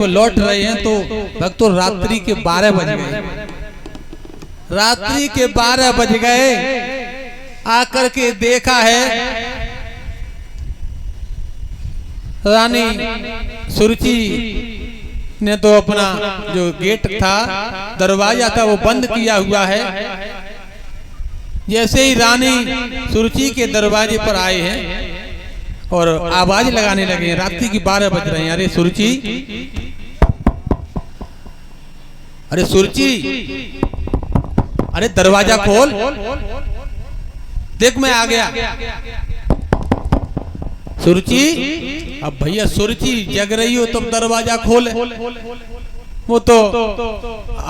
वो लौट रहे हैं तो भक्तों रात्रि के 12 बज गए। रात्रि के 12 बज गए, आकर के देखा है रानी सुरुचि ने तो अपना जो गेट था, दरवाजा था, वो बंद किया हुआ है। जैसे ही रानी सुरुचि के दरवाजे पर आए हैं और आवाज लगाने लगे, रात्रि की 12 बज रहे हैं। अरे सुरुचि, अरे सुरुचि, अरे दरवाजा खोल, देख मैं आ गया। सुरुचि, अब भैया सुरुचि जग रही हो तब दरवाजा खोले, वो तो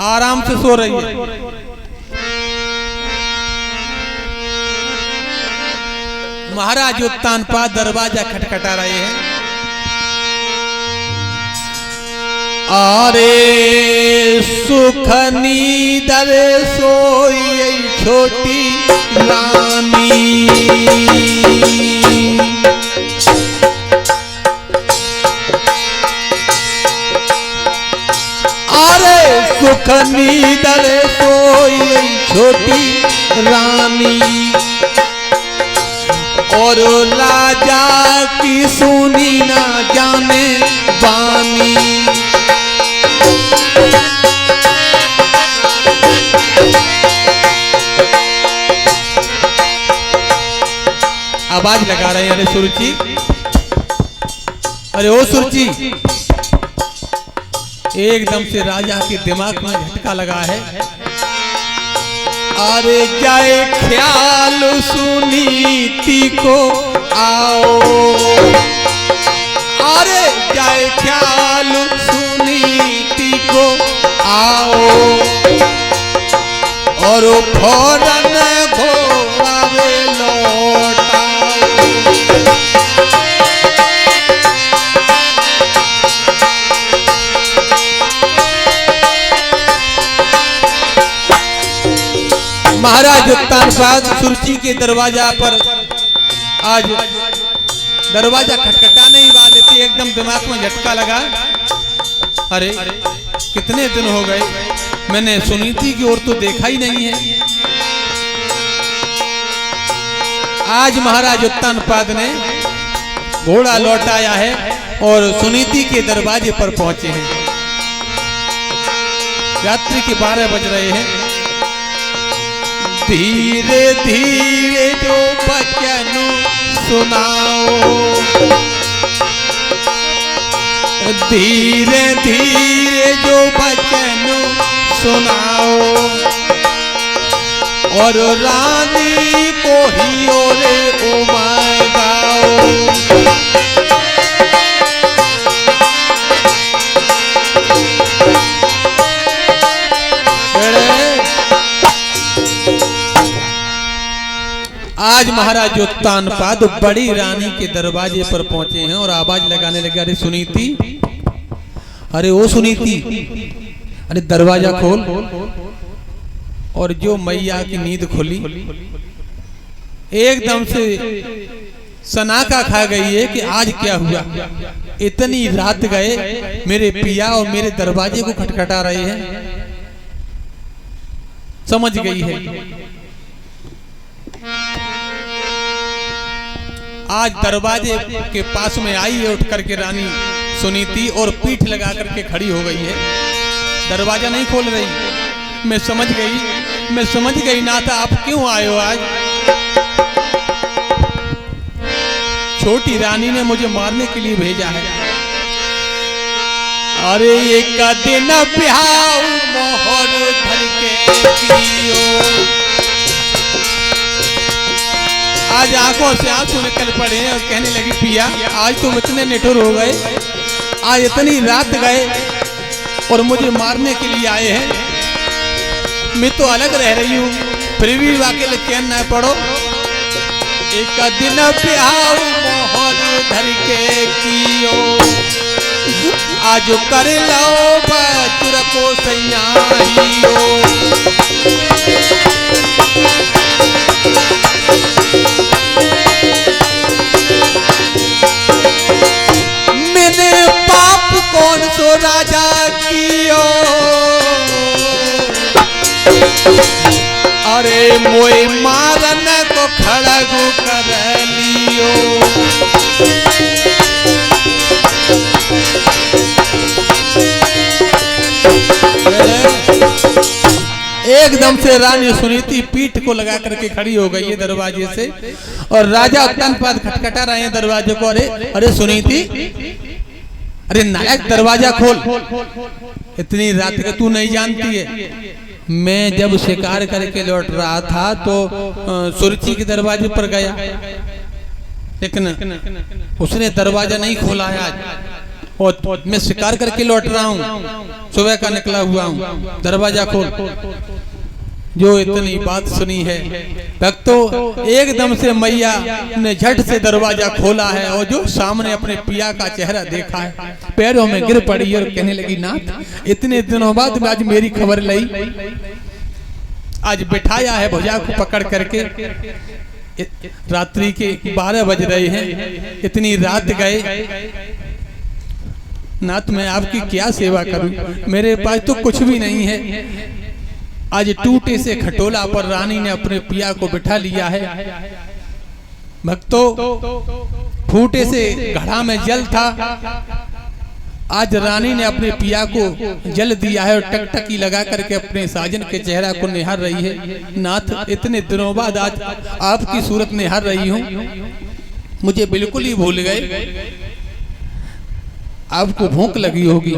आराम से सो रही है। महाराज उत्तानपाद दरवाजा खटखटा रहे हैं। अरे सुख नीदर सोई छोटी रानी, अरे सुख नीदर सोई छोटी रानी, और राजा की सुनी ना जाने बानी। आवाज लगा रहे हैं, अरे सुरुचि, अरे ओ सुरुचि। एकदम से राजा के दिमाग में झटका लगा है। अरे जाए ख्याल सुनीति को आओ, अरे जाए ख्याल सुनीति को आओ, और फौरन घोड़ावे लौटाओ। महाराज उत्तानपाद सुरुचि के दरवाजा पर आज दरवाजा खटखटाने ही वाले थे, एकदम दिमाग में झटका लगा। अरे कितने दिन हो गए मैंने सुनीति की ओर तो देखा ही नहीं है। आज महाराज उत्तानपाद ने घोड़ा लौटाया है और सुनीति के दरवाजे पर पहुंचे हैं। रात्रि के 12 बज रहे हैं। धीरे धीरे जो बचन सुनाओ, धीरे धीरे जो बचन सुनाओ, और रानी को ही ओरे उमगाओ। आज महाराज उत्तानपाद बड़ी रानी के दरवाजे पर पहुंचे हैं और आवाज लगाने लगे, अरे सुनीति, अरे ओ सुनीति, अरे दरवाजा खोल। और जो मैया की नींद खुली, एकदम से सनाका खा गई है कि आज क्या हुआ। इतनी रात गए मेरे पिया और मेरे दरवाजे को खटखटा रहे हैं। समझ गई है। आज दरवाजे के पास में आई है उठ करके रानी सुनीति, और पीठ लगा करके खड़ी हो गई है। दरवाजा नहीं खोल रही। मैं समझ गई नाथा, आप क्यों आए हो आज? छोटी रानी ने मुझे मारने के लिए भेजा है। अरे एक दिन ब्याह मोहर धर के पियो, आज आंखों से आंसू निकल पड़े और कहने लगी, पिया आज तुम इतने निठुर हो गए, आज इतनी रात गए और मुझे मारने के लिए आए हैं। मैं तो अलग रह रही हूँ, फिर भी वाकई चैन न पड़ो। एक दिन प्याऊ मोहर धर के कियो, आज कर लो बचुर को सैयाहियो। मैंने पाप कौन सो राज राजा कियो अरे मोई मारन को खड़गु कर लियो एकदम से रानी सुनीति पीठ को लगा करके खड़ी हो गई है दरवाजे से और राजा उत्तानपाद खटखटा रहे हैं दरवाजे को। अरे अरे सुनीति, अरे नायक दरवाजा खोल, इतनी रात के तू नहीं जानती है मैं जब शिकार करके लौट रहा था तो सुरुचि के दरवाजे पर गया लेकिन उसने दरवाजा नहीं खोला है आज और मैं शिकार करके लौट रहा हूँ, सुबह का निकला हुआ हूँ, दरवाजा खोल। जो इतनी बात सुनी है भक्तों, एकदम से मैया ने झट से दरवाजा खोला है और जो सामने अपने पिया का चेहरा देखा है पैरों में गिर पड़ी और कहने लगी नाथ इतने दिनों बाद आज मेरी खबर ली, आज बिठाया है भुजा को पकड़ करके, रात्रि के 12 बज रहे हैं, इतनी रात गए, नाथ मैं आपकी क्या सेवा करूं, मेरे पास तो कुछ भी नहीं है। आज टूटे से खटोला पर रानी ने अपने पिया को बिठा लिया है। भक्तों, फूटे से घड़ा में जल था, आज रानी ने अपने पिया को जल दिया है और टकटकी लगा करके अपने साजन के चेहरा को निहार रही है। नाथ इतने दिनों बाद आज आपकी सूरत निहार रही हूँ, मुझे बिल्कुल ही भूल गए, आपको भूख लगी होगी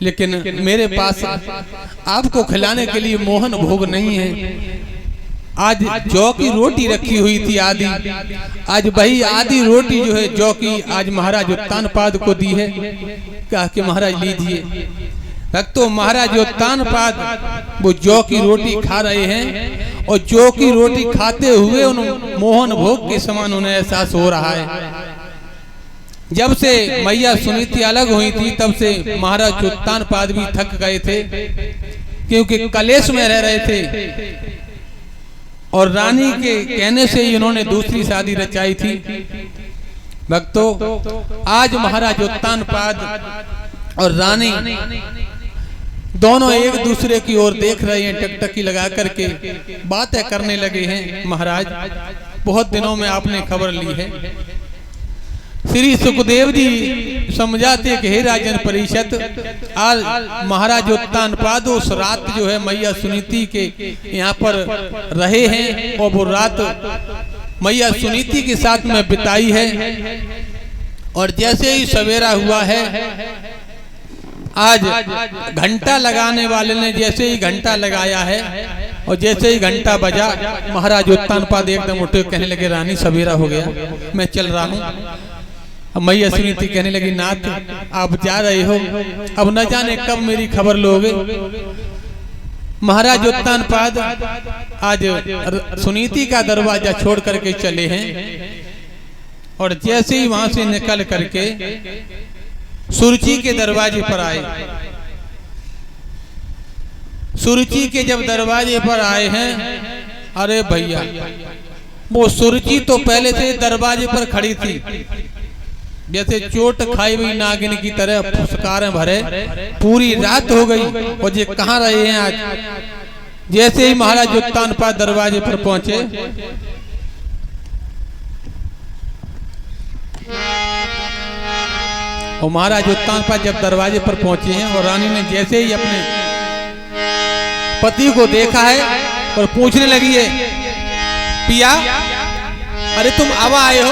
लेकिन मेरे पास आपको खिलाने के लिए मोहन भोग नहीं है। आज जौ की रोटी रखी हुई थी आधी, आज वही आधी रोटी जो है जौ की आज महाराज उत्तानपाद को दी है, कहा कि महाराज लीजिए। भक्तों, महाराज उत्तानपाद वो जौ की रोटी खा रहे हैं और जौ की रोटी खाते हुए उन मोहन भोग के समान उन्हें एहसास हो रहा है। जब से मैया सुनीति अलग हुई थी तब से महाराज उत्तानपाद भी थक गए थे, क्योंकि कलेश में रह रहे थे और रानी के कहने से ही उन्होंने दूसरी शादी रचाई थी। भक्तों, आज महाराज उत्तानपाद और रानी दोनों एक दूसरे की ओर देख रहे हैं, टकटकी लगा करके बातें करने लगे हैं। महाराज, बहुत दिनों में आपने खबर ली है। श्री सुखदेव जी समझाते कि हे राजन परिषद, आज महाराज उत्तानपाद उस रात जो है मैया सुनीति के यहाँ पर रहे हैं और वो रात मैया सुनीति के साथ में बिताई है। और जैसे ही सवेरा हुआ है, आज घंटा लगाने वाले ने जैसे ही घंटा लगाया है और जैसे ही घंटा बजा, महाराज उत्तानपाद एकदम उठे, कहने लगे रानी सवेरा हो गया, मैं चल रहा हूँ। मैया सुनीति कहने लगी नाथ आप जा रहे हो, अब न जाने कब मेरी खबर लोगे। महाराज उत्तानपाद आज सुनीति का दरवाजा छोड़ करके चले हैं और जैसे ही वहां से निकल करके सुरुचि के दरवाजे पर आए। सुरुचि के जब दरवाजे पर आए हैं, अरे भैया, वो सुरुचि तो पहले से दरवाजे पर खड़ी थी, जैसे चोट खाई हुई नागिन की तरह फुसकारें भरे, पूरी रात हो गई और ये कहाँ रहे हैं आज। जैसे ही महाराज उत्तानपाद दरवाजे पर पहुंचे, और महाराज उत्तानपाद जब दरवाजे पर पहुंचे हैं और रानी ने जैसे ही अपने पति को देखा है और पूछने लगी है, पिया अरे तुम अब आए हो,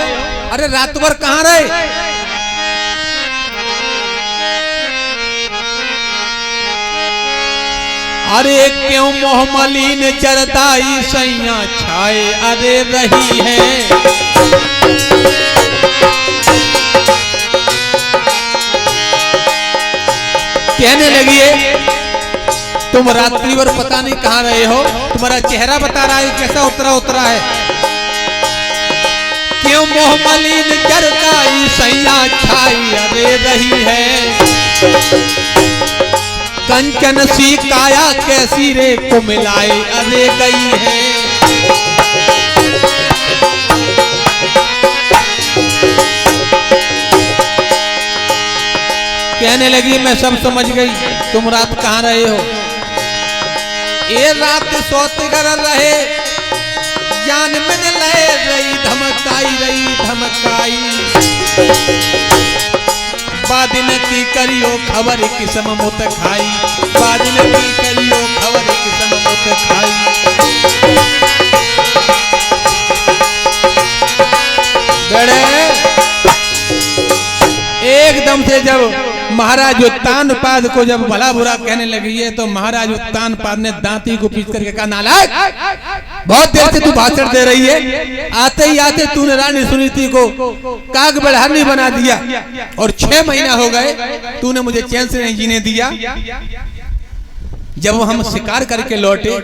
अरे रात भर कहाँ रहे। अरे क्यों मोह मलिन चरताई सैया छाए अरे रही है। कहने लगी है तुम रात्रि भर पता नहीं कहाँ रहे हो, तुम्हारा चेहरा बता रहा है कैसा उतरा है। क्यों मोह मलिन चरताई सैया छाई अरे रही है। कंचन सी काया कैसी रे को मिलाए अरे गई है। कहने लगी मैं सब समझ गई, तुम रात कहाँ रहे हो? ये रात सोते घर रहे, जान में लय रही धमकाई बादिन की करियो खबर किस्म मुत खाई, बादिन की करियो खबर किस्म मुत खाई। बड़े एकदम से जब महाराज उत्तानपाद को जब भला बुरा कहने लगी है तो महाराज उत्तानपाद ने दांती को पीट करके कहा, नालायक, बहुत देर से तू भाषण दे रही है, आते ही आते तूने रानी सुनीति को काग बढ़ानी बना दिया और 6 महीना हो गए तूने मुझे चैन से नहीं जीने दिया। जब हम शिकार करके लौटे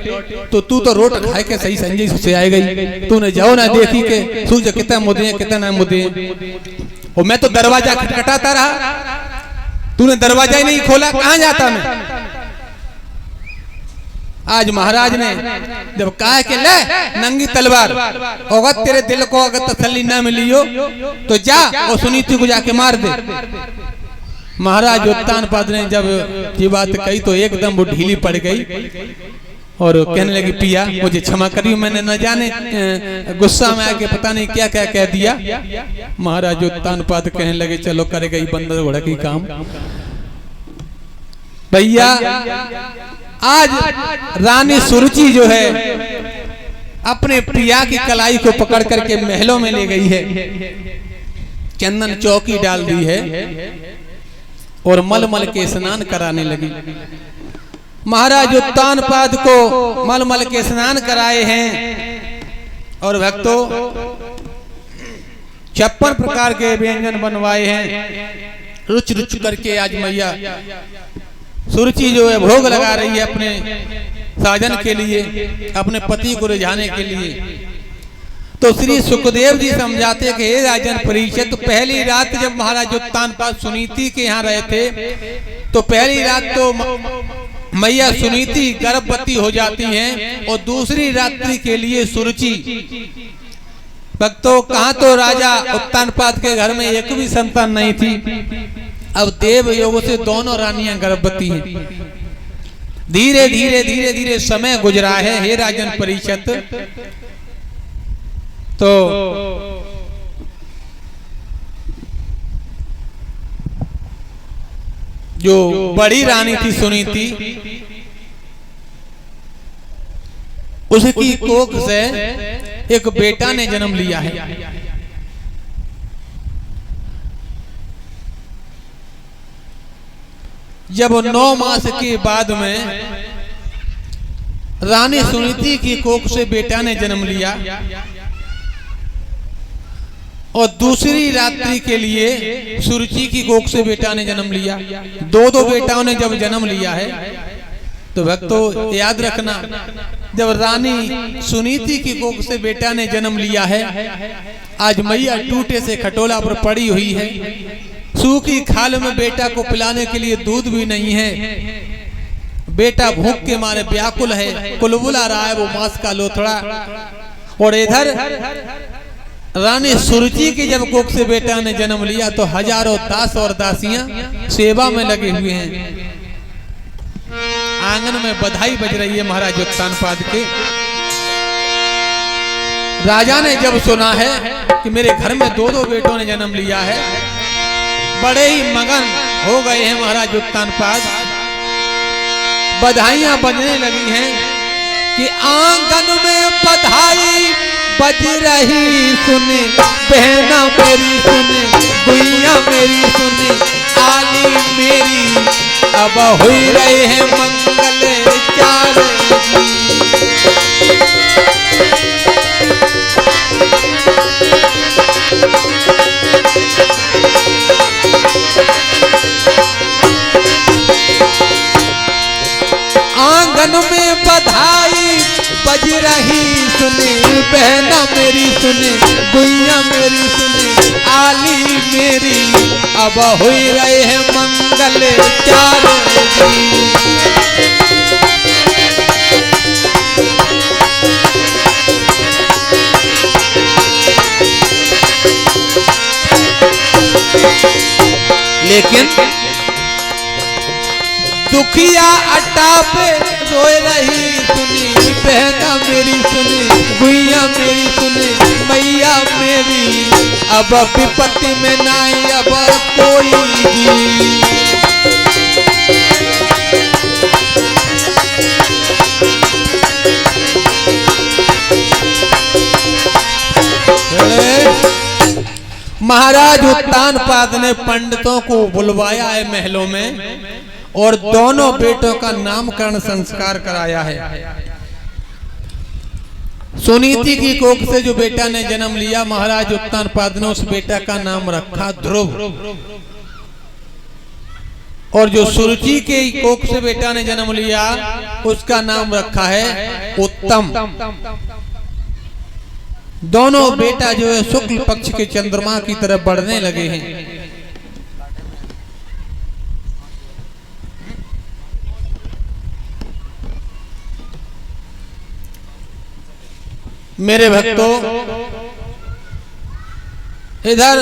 तो तू तो रोट खाए के सही संजय से आए गई, तूने जाओ ना देखी के सूझ कितना मुद्दे कितना मुद्दे, और मैं तो दरवाजा खटखटाता रहा, तूने दरवाजा ही नहीं खोला, कहां जाता मैं? आज महाराज ने जब कहा कि ले नंगी तलवार, अगर तेरे दिल को अगर तसल्ली ना मिली हो तो जा और सुनीति को जाके मार दे। महाराज उत्तानपाद ने जब ये बात कही तो एकदम वो ढीली पड़ गई और कहने लगी, पिया मुझे क्षमा करियो, मैंने न जाने गुस्सा में आके पता नहीं क्या क्या कह दिया। महाराज उत्तानपाद कहने लगे, चलो करेगा ही बंदर घोड़ा की काम। भैया आज रानी सुरुचि जो है अपने प्रिया की कलाई को पकड़ करके महलों में ले गई है, चंदन चौकी डाल दी है और मलमल के स्नान कराने लगी। महाराज उत्तानपाद को मलमल के स्नान कराए हैं और भक्तों 56 प्रकार के व्यंजन बनवाए हैं। रुच रुच करके आज मैया सुरुचि जो है भोग लगा रही है अपने साजन के लिए, अपने पति को रिझाने के लिए। तो श्री सुखदेव जी समझाते कि हे राजन परीक्षित, तो पहली रात जब महाराज उत्तानपाद सुनीति के यहाँ रहे थे तो पहली रात तो मैया सुनीति गर्भवती हो जाती हैं और दूसरी रात्रि के लिए सुरुचि। भक्तों कहाँ तो राजा उत्तानपाद के घर में एक भी संतान नहीं थी, अब देव योग से दोनों रानियां गर्भवती हैं। धीरे धीरे धीरे धीरे समय गुजरा है हे राजन परीक्षित। तो जो बड़ी रानी थी सुनीति, उसकी कोख से एक बेटा ने जन्म लिया है। जब 9 मास के बाद में रानी सुनीति की कोख से बेटा ने जन्म लिया और दूसरी रात्रि के लिए सुरुचि की कोख से बेटा ने जन्म लिया। दो बेटाओं ने जब जन्म लिया है तो भक्तों याद रखना, जब रानी सुनीति की कोख से बेटा ने जन्म लिया है, आज मैया टूटे से खटोला पर पड़ी हुई है, सूखी खाल में बेटा को पिलाने के लिए दूध भी नहीं है, बेटा भूख के मारे व्याकुल है, कुलबुला रहा है वो मांस का लोथड़ा। और इधर रानी सुरुचि की जब कोख से बेटा ने जन्म लिया तो हजारों दास और दासियां सेवा में लगे हुए हैं। आंगन में बधाई बज रही है महाराज उत्तानपाद के। राजा ने जब सुना है कि मेरे घर में 2 बेटों ने जन्म लिया है, बड़े ही मगन हो गए हैं महाराज उत्तानपाद। बधाइयां बजने लगी हैं कि आंगन में बधाई बज रही सुने, बहना मेरी सुने, गुइया मेरी सुने, आली मेरी अब हो रहे हैं मंगल चार। आंगन में बधाई बज रही सुने, बहना मेरी सुने, गुइया मेरी सुने, आली मेरी अब हो रहे हैं मंगल चार। लेकिन सुखिया अट्टा पे रोए रही सुनी बहना मेरी सुनी गुइया मेरी सुनी मैया मेरी अब विपत्ति में नाई अब कोई महाराज उत्तानपाद ने पंडितों को बुलवाया है महलों में और दोनों बेटों का नामकरण संस्कार कराया है। सुनीति की कोख से जो बेटा ने जन्म लिया महाराज उत्तानपाद ने उस बेटा का नाम रखा ध्रुव और जो सुरुचि के कोख से बेटा ने जन्म लिया उसका नाम रखा है उत्तम। दोनों बेटा जो है शुक्ल पक्ष के चंद्रमा की तरफ बढ़ने लगे हैं। मेरे भक्तों इधर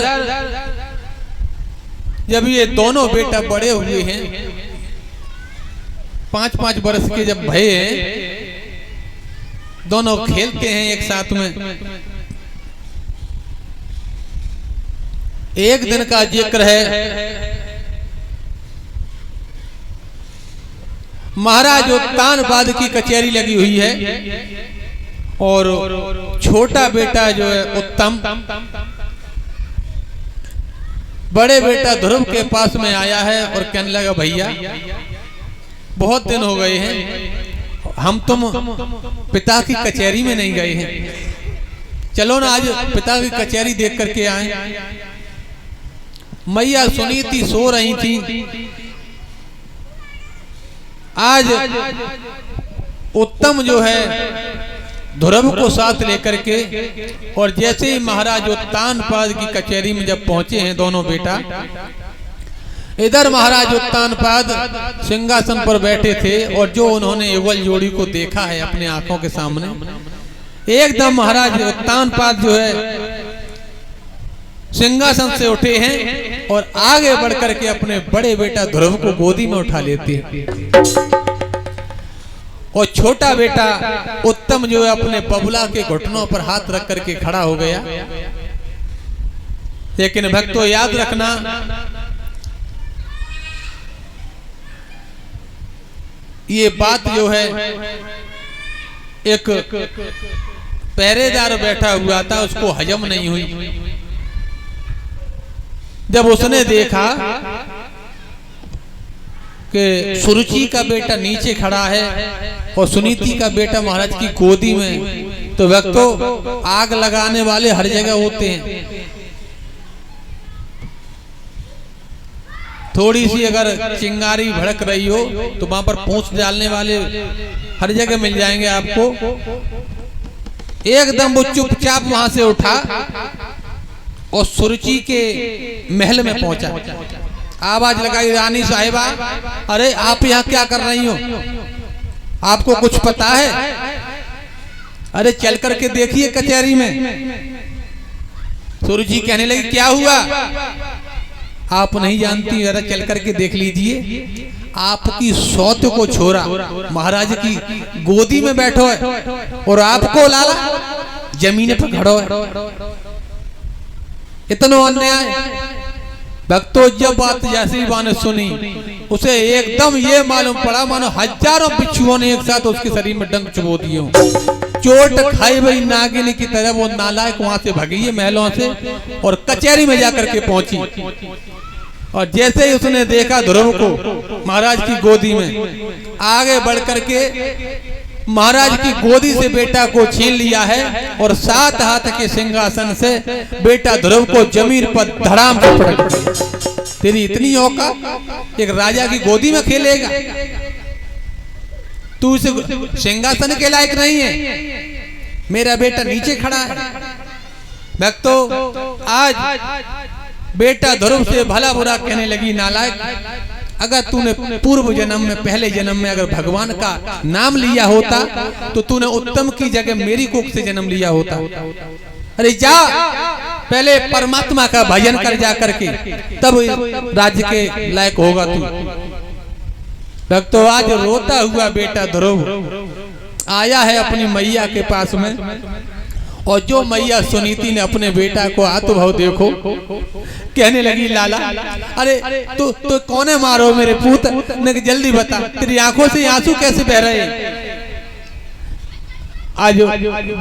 जब ये दोनों बेटा बड़े हुए हैं 5-5 वर्ष के जब भये हैं दोनों खेलते हैं एक साथ में। एक दिन का जिक्र है महाराज उत्तानपाद की कचहरी लगी हुई है और छोटा बेटा जो है उत्तम बड़े बेटा ध्रुव के पास में आया है और कहने लगा भैया बहुत दिन हो गए हैं हम तुम पिता की कचहरी में नहीं गए हैं, चलो ना आज पिता की कचहरी देख करके आए। मैया सुनीति सो रही थी। आज उत्तम जो है ध्रुव को साथ लेकर के और जैसे ही महाराज उत्तानपाद की कचहरी में जब पहुंचे हैं दोनों बेटा, इधर महाराज उत्तानपाद सिंहासन पर बैठे थे और जो उन्होंने युगल जोड़ी को देखा है अपने आंखों के सामने, एकदम महाराज उत्तानपाद जो है सिंहासन से उठे हैं और आगे बढ़कर के अपने बड़े बेटा ध्रुव को गोदी में उठा लेते हैं और छोटा बेटा उत्तम जो है अपने बबुला के घुटनों पर हाथ रख करके खड़ा हो गया। लेकिन भक्तों याद रखना ये बात जो है एक पहरेदार बैठा हुआ था उसको हजम नहीं हुई। जब उसने देखा कि सुरुचि का बेटा नीचे खड़ा है और सुनीति का बेटा महाराज की गोदी में, तो भक्तों आग लगाने वाले हर जगह होते हैं। थोड़ी सी अगर चिंगारी भड़क रही हो तो वहां पर पूंछ डालने वाले हर जगह मिल जाएंगे आपको। एकदम वो चुपचाप वहां से उठा और सुरुचि के महल में पहुंचा। आवाज लगाई, रानी साहिबा अरे आप यहाँ क्या कर रही हो, आपको कुछ पता है? अरे चल करके देखिए कचहरी में। सुरुचि कहने लगी क्या हुआ? आप नहीं जानती, जरा चल करके देख लीजिए। आपकी सौत को छोरा महाराज की गोदी में बैठो है और आपको लाला जमीन पर खड़ो है। इतना अन्याय। भक्तों जब बात जैसी बाने सुनी उसे एकदम ये मालूम पड़ा मानो हजारों बिच्छुओं ने एक साथ उसके शरीर में डंक चुबो दिए। चोट खाई हुई नागिन की तरह वो नालायक वहां से भगी महलों से और कचहरी में जाकर के पहुंची। और जैसे ही उसने देखा ध्रुव को महाराज की गोदी में, आगे बढ़ करके महाराज की गोदी से बेटा को छीन लिया है और 7 हाथ के सिंहासन से बेटा ध्रुव को जमीन पर धड़ाम से पटक दिया। तेरी इतनी औकात, एक राजा की गोदी में खेलेगा? तू इस सिंहासन के लायक नहीं है। मेरा बेटा नीचे खड़ा है। भक्तों आज बेटा ध्रुव से भला बुरा कहने लगी, नालायक। अगर तूने पूर्व जन्म में, पहले जन्म में अगर भगवान का नाम लिया होता तो तूने उत्तम की जगह मेरी कोख से जन्म लिया होता। अरे जा पहले परमात्मा का भजन कर जा करके, तब राज्य के लायक होगा तू। भक्तों, आज रोता हुआ बेटा ध्रुव आया है अपनी मैया के पास में, और जो मैया सुनीति ने अपने बेटा को आत्मभाव देखो, कहने लगी लाला, अरे तू कौने मारो मेरे पूत ने, जल्दी बता, तेरी आंखों से आंसू कैसे बह रहे हैं। आज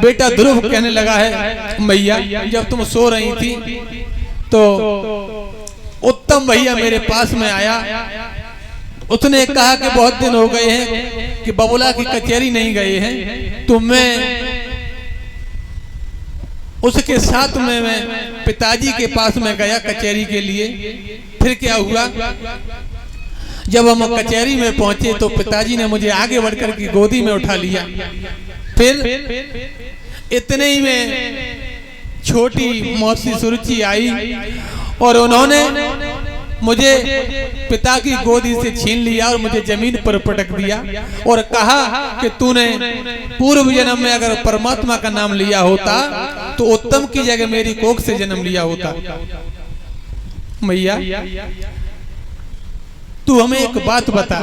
बेटा ध्रुव कहने लगा है, मैया जब तुम सो रही थी तो उत्तम भैया मेरे पास में आया, उसने कहा कि बहुत दिन हो गए हैं कि बबुला की कचहरी नहीं गए हैं, तो मैं उसके साथ में मैं पिताजी के पास में गया कचहरी के लिए। फिर क्या हुआ, जब हम कचहरी में पहुंचे तो पिताजी ने मुझे आगे बढ़कर की गोदी में उठा लिया। फिर इतने ही में छोटी मौसी सुरुचि आई और उन्होंने मुझे पिता की गोदी से छीन लिया और मुझे जमीन पर पटक दिया और कहा कि तूने पूर्व जन्म में अगर परमात्मा का नाम लिया होता तो उत्तम की जगह मेरी कोख से जन्म लिया होता। मैया तू हमें एक बात बता,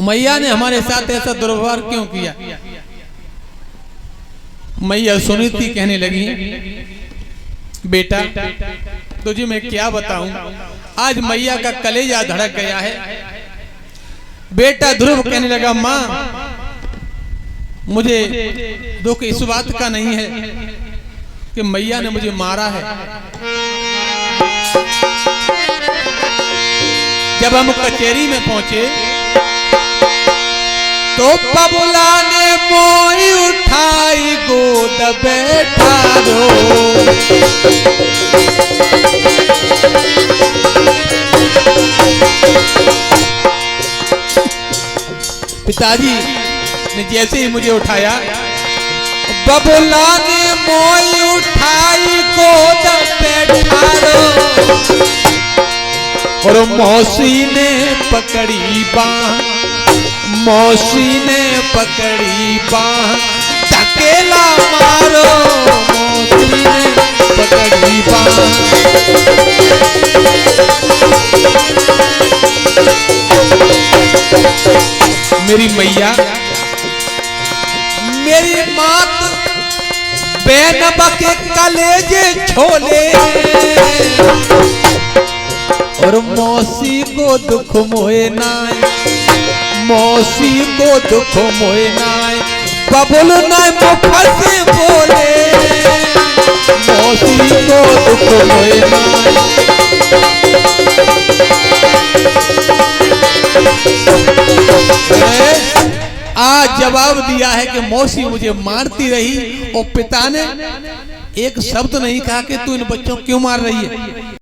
मैया ने हमारे साथ ऐसा दुर्व्यवहार क्यों किया। मैया सुनीति कहने लगी, बेटा तुझे मैं क्या बताऊं, आज मैया का कलेजा धड़क गया है। बेटा ध्रुव कहने लगा, माँ मुझे दुख इस बात का नहीं है कि मैया ने मुझे मारा है। जब हम कचहरी में पहुंचे तो बबुला ने मोई उठाई गोद बैठा रो, पिताजी ने जैसे ही मुझे उठाया, बबुला ने मोई उठाई गोद बैठा रो, और मौसी ने पकड़ी बांह, मौसी ने पकड़ी बांह, धकेला मारो, मौसी ने पकड़ी बांह। मेरी मैया, मेरी मात बेनबा के कलेजे छोले, और मौसी को दुख मोए नाय, मौसी को दुख मोए नाय, बबुल नाय मुख से बोले, मौसी को दुख मोए नाय। आज जवाब दिया है कि मौसी मुझे मारती रही और पिता ने एक शब्द नहीं कहा कि तू इन बच्चों क्यों मार रही है।